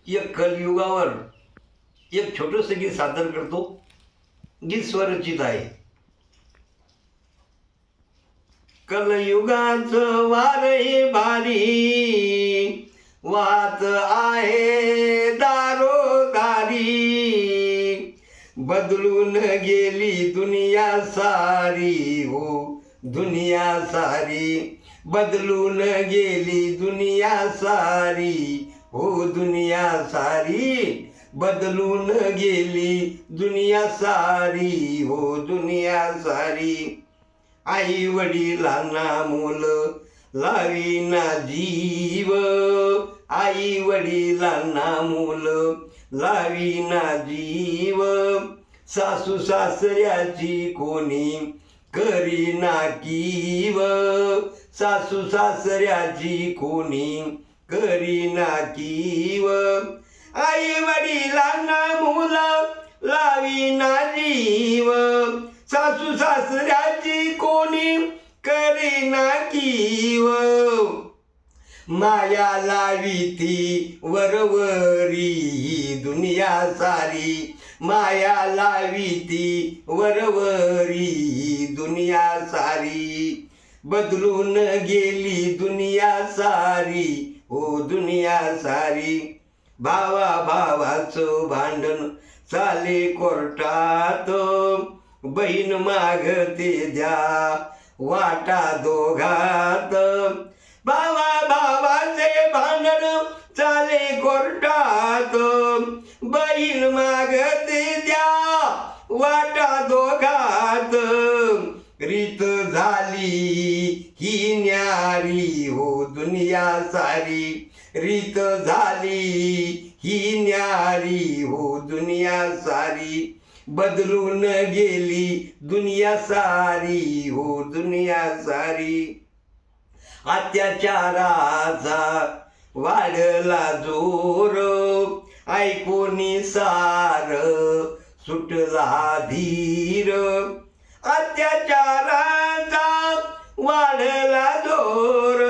एक कलयुगावर एक छोटंसं गीत सादर करतो. गीत स्वरचित आहे. कलयुगाचं वार हे भारी वाहत आहे दारोदारी, बदलून गेली दुनिया सारी हो दुनिया सारी, बदलून गेली दुनिया सारी हो दुनिया सारी, बदलून गेली दुनिया सारी हो दुनिया सारी. आई वडिलांना मुल लावीना जीव, आई वडिलांना मुल लावीना जीव, सासू सासऱ्याची कोणी करीना कीव, सासू सासऱ्याची कोणी करीना कीव, आई वडिलांना मुल लावीना जीव, सासू सासऱ्याची कोणी करीना कीव, माया लावीती वरवरी दुनिया सारी, माया लावीती वरवरी दुनिया सारी, बदलून गेली दुनिया सारी हो दुनिया सारी. भावा भावाचं भांडण चाले कोर्टात, बहीण मागते द्या वाटा दोघात, भावा भावाचे भांडण चाले कोर्टात, बहीण मागते द्या वाटा दोघात, रीत झाली ही न्यारी हो दुनिया सारी, रीत झाली ही न्यारी हो दुनिया सारी, बदलून गेली दुनिया सारी हो दुनिया सारी. अत्याचाराचा वाढला जोर, ऐकून सार सुटला धीर, अत्याचाराचा वाढला जोर,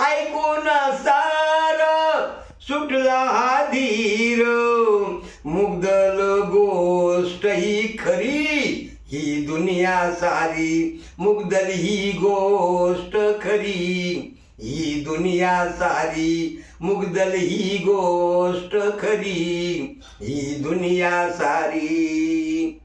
ऐकून सार सुटला धीर, मुग्धल गोष्ट ही खरी ही दुनिया सारी, मुग्धल ही गोष्ट खरी ही दुनिया सारी, मुग्धल ही गोष्ट खरी ही दुनिया सारी.